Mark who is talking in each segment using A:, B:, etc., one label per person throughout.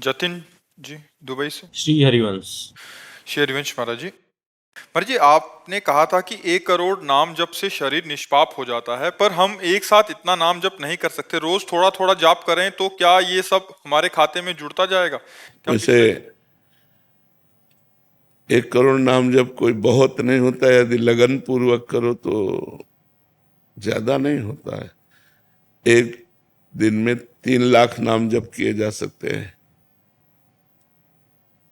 A: जतिन जी, Dubai से।
B: श्री हरिवंश।
A: श्री हरिवंश महाराज जी। महाराज जी, आपने कहा था कि 1 करोड़ नाम जप से शरीर निष्पाप हो जाता है, पर हम एक साथ इतना नाम जप नहीं कर सकते। रोज थोड़ा थोड़ा जाप करें तो क्या ये सब हमारे खाते में जुड़ता जाएगा? क्या
C: वैसे
A: पिछले
C: 1 करोड़ नाम जब कोई बहुत नहीं होता है, यदि लगन पूर्वक करो तो ज्यादा नहीं होता है। एक दिन में 3 लाख नाम जप किए जा सकते हैं।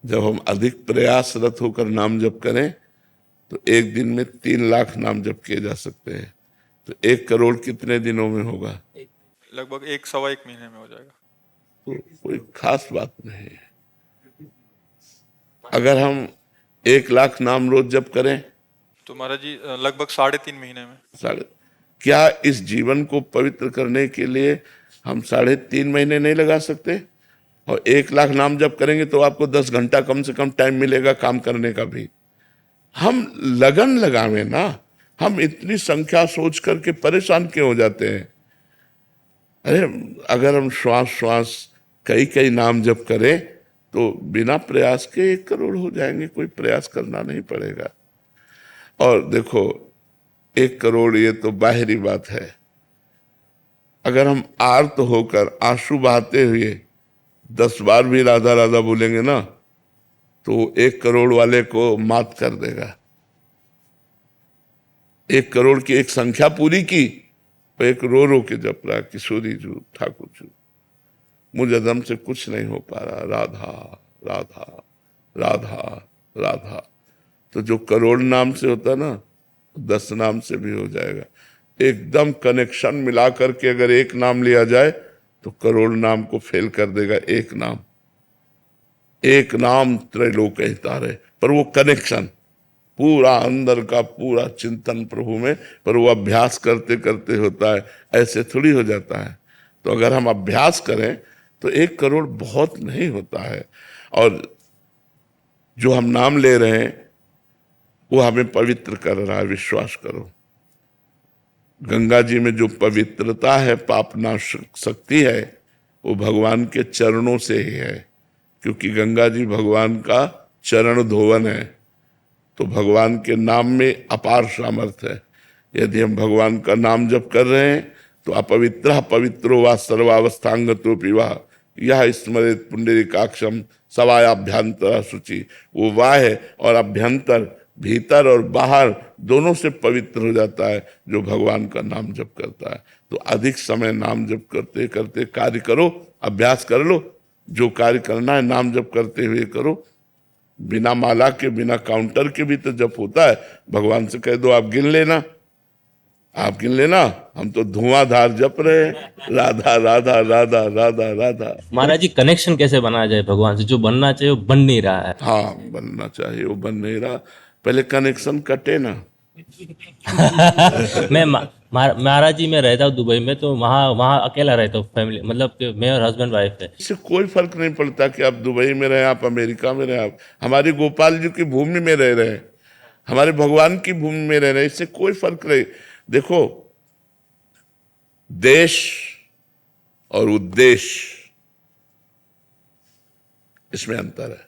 C: जब हम अधिक प्रयासरत होकर नाम जप करें तो एक दिन में 3 लाख नाम जप किए जा सकते हैं। तो 1 करोड़ कितने दिनों में होगा?
A: लगभग 1 सवा 1 महीने में हो जाएगा।
C: तो कोई खास बात नहीं है। अगर हम 1 लाख नाम रोज जप करें
A: तो महाराज जी लगभग 3.5 महीने में।
C: साढ़े क्या इस जीवन को पवित्र करने के लिए हम 3.5 महीने नहीं लगा सकते? और 1 लाख नाम जप करेंगे तो आपको 10 घंटा कम से कम टाइम मिलेगा काम करने का भी। हम लगन लगावे ना। हम इतनी संख्या सोच करके परेशान क्यों हो जाते हैं? अरे अगर हम श्वास श्वास कई कई नाम जप करें तो बिना प्रयास के 1 करोड़ हो जाएंगे। कोई प्रयास करना नहीं पड़ेगा। और देखो, 1 करोड़ ये तो बाहरी बात है। अगर हम आर्त होकर आंसू बहाते हुए 10 बार भी राधा राधा बोलेंगे ना तो 1 करोड़ वाले को मात कर देगा। 1 करोड़ की एक संख्या पूरी की तो एक रो के जप रहा, किशोरी जू ठाकुर जू, मुझे दम से कुछ नहीं हो पा रहा, राधा राधा राधा राधा। तो जो करोड़ नाम से होता ना 10 नाम से भी हो जाएगा। एकदम कनेक्शन मिला करके अगर एक नाम लिया जाए तो करोड़ नाम को फेल कर देगा। एक नाम त्रैलोक हितारे, पर वो कनेक्शन पूरा अंदर का पूरा चिंतन प्रभु में, पर वो अभ्यास करते करते होता है, ऐसे थोड़ी हो जाता है। तो अगर हम अभ्यास करें तो 1 करोड़ बहुत नहीं होता है। और जो हम नाम ले रहे हैं वो हमें पवित्र कर रहा है, विश्वास करो। गंगा जी में जो पवित्रता है, पापनाश शक्ति है, वो भगवान के चरणों से ही है। क्योंकि गंगा जी भगवान का चरण धोवन है। तो भगवान के नाम में अपार सामर्थ्य है। यदि हम भगवान का नाम जप कर रहे हैं तो अपवित्र पवित्रो वा सर्वावस्थांगतो पिवा यह स्मरित पुंडरीकाक्षम सवायाभ्यंतर शुचि। वो वाह है और अभ्यंतर, भीतर और बाहर दोनों से पवित्र हो जाता है जो भगवान का नाम जप करता है। तो अधिक समय नाम जप करते करते कार्य करो, अभ्यास कर लो। जो कार्य करना है नाम जप करते हुए करो। बिना माला के, बिना काउंटर के भी तो जप होता है। भगवान से कह दो आप गिन लेना, आप गिन लेना, हम तो धुआंधार जप रहे हैं, राधा राधा राधा राधा राधा।
B: महाराज जी, कनेक्शन कैसे बनाया जाए भगवान से? जो बनना चाहिए वो बन नहीं रहा है।
C: हाँ, बनना चाहिए, वो बन नहीं रहा। पहले कनेक्शन कटे ना।
B: महाराज जी, मैं रहता हूँ दुबई में, तो वहाँ वहाँ अकेला रहता हूँ। फैमिली मतलब कि मैं और हस्बैंड वाइफ है।
C: इससे कोई फर्क नहीं पड़ता कि आप दुबई में रहे, आप अमेरिका में रहे, आप हमारी गोपाल जी की भूमि में रह रहे हैं, हमारे भगवान की भूमि में रह रहे हैं। इससे कोई फर्क नहीं। देखो, देश और उद्देश्य, इसमें अंतर है।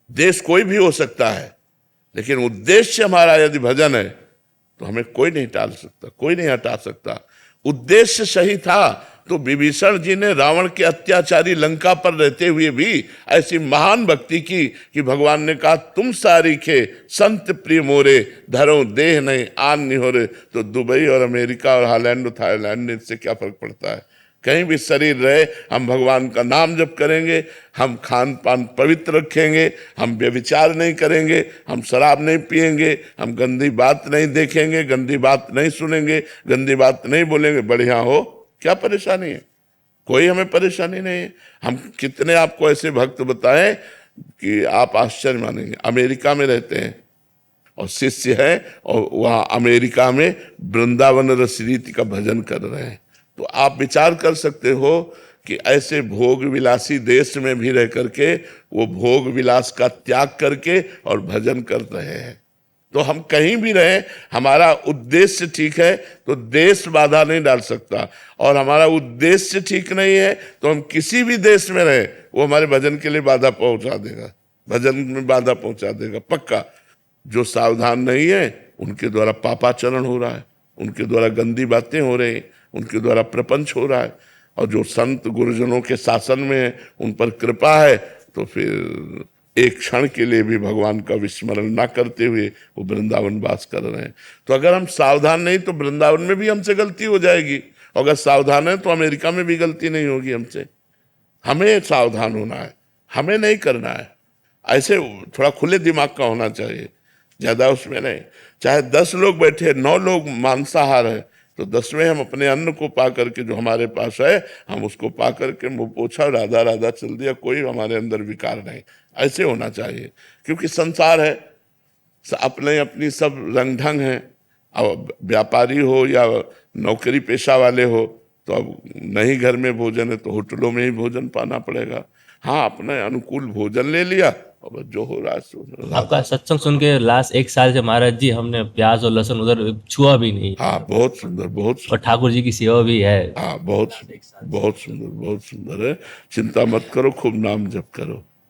C: देश कोई भी हो सकता है, लेकिन उद्देश्य हमारा यदि भजन है तो हमें कोई नहीं टाल सकता, कोई नहीं हटा सकता। उद्देश्य सही था तो विभीषण जी ने रावण के अत्याचारी लंका पर रहते हुए भी ऐसी महान भक्ति की कि भगवान ने कहा तुम सारीखे संत प्रिय मोरे, धरो देह नहीं आन निहोरे। तो दुबई और अमेरिका और हॉलैंड और थाईलैंड, इससे क्या फर्क पड़ता है? कहीं भी शरीर रहे, हम भगवान का नाम जप करेंगे, हम खान पान पवित्र रखेंगे, हम व्यभिचार नहीं करेंगे, हम शराब नहीं पिएंगे, हम गंदी बात नहीं देखेंगे, गंदी बात नहीं सुनेंगे, गंदी बात नहीं बोलेंगे। बढ़िया हो, क्या परेशानी है? कोई हमें परेशानी नहीं है। हम कितने आपको ऐसे भक्त बताएं कि आप आश्चर्य मानेंगे। अमेरिका में रहते हैं और शिष्य है, और वहाँ अमेरिका में वृंदावन रस रीति का भजन कर रहे हैं। तो आप विचार कर सकते हो कि ऐसे भोग विलासी देश में भी रह करके वो भोग विलास का त्याग करके और भजन कर रहे हैं। तो हम कहीं भी रहें, हमारा उद्देश्य ठीक है तो देश बाधा नहीं डाल सकता, और हमारा उद्देश्य ठीक नहीं है तो हम किसी भी देश में रहें वो हमारे भजन के लिए बाधा पहुंचा देगा, भजन में बाधा पहुंचा देगा पक्का। जो सावधान नहीं है उनके द्वारा पापाचरण हो रहा है, उनके द्वारा गंदी बातें हो रही, उनके द्वारा प्रपंच हो रहा है, और जो संत गुरुजनों के शासन में है उन पर कृपा है तो फिर एक क्षण के लिए भी भगवान का विस्मरण ना करते हुए वो वृंदावन वास कर रहे हैं। तो अगर हम सावधान नहीं तो वृंदावन में भी हमसे गलती हो जाएगी, और अगर सावधान है तो अमेरिका में भी गलती नहीं होगी हमसे। हमें सावधान होना है, हमें नहीं करना है। ऐसे थोड़ा खुले दिमाग का होना चाहिए, ज्यादा उसमें नहीं। चाहे 10 लोग बैठे, 9 लोग मांसाहार है, तो 10वें हम अपने अन्न को पा करके जो हमारे पास है हम उसको पा करके मुंह पोछा राधा राधा चल दिया, कोई हमारे अंदर विकार नहीं। ऐसे होना चाहिए, क्योंकि संसार है, अपने अपनी सब रंग ढंग हैं। अब व्यापारी हो या नौकरी पेशा वाले हो तो अब नहीं घर में भोजन है तो होटलों में ही भोजन पाना पड़ेगा। हाँ, अपने अनुकूल भोजन ले लिया और जो हो रहा है सो हो रहा है।
B: आपका सत्संग सुन के लास्ट 1 साल से महाराज जी हमने प्याज और लहसुन उधर छुआ भी नहीं,
C: हाँ, बहुत सुंदर, बहुत
B: और
C: सुंदर।
B: ठाकुर जी की सेवा भी है।
C: हाँ, बहुत बहुत सुंदर, बहुत सुंदर है। चिंता मत करो, खूब नाम जप करो।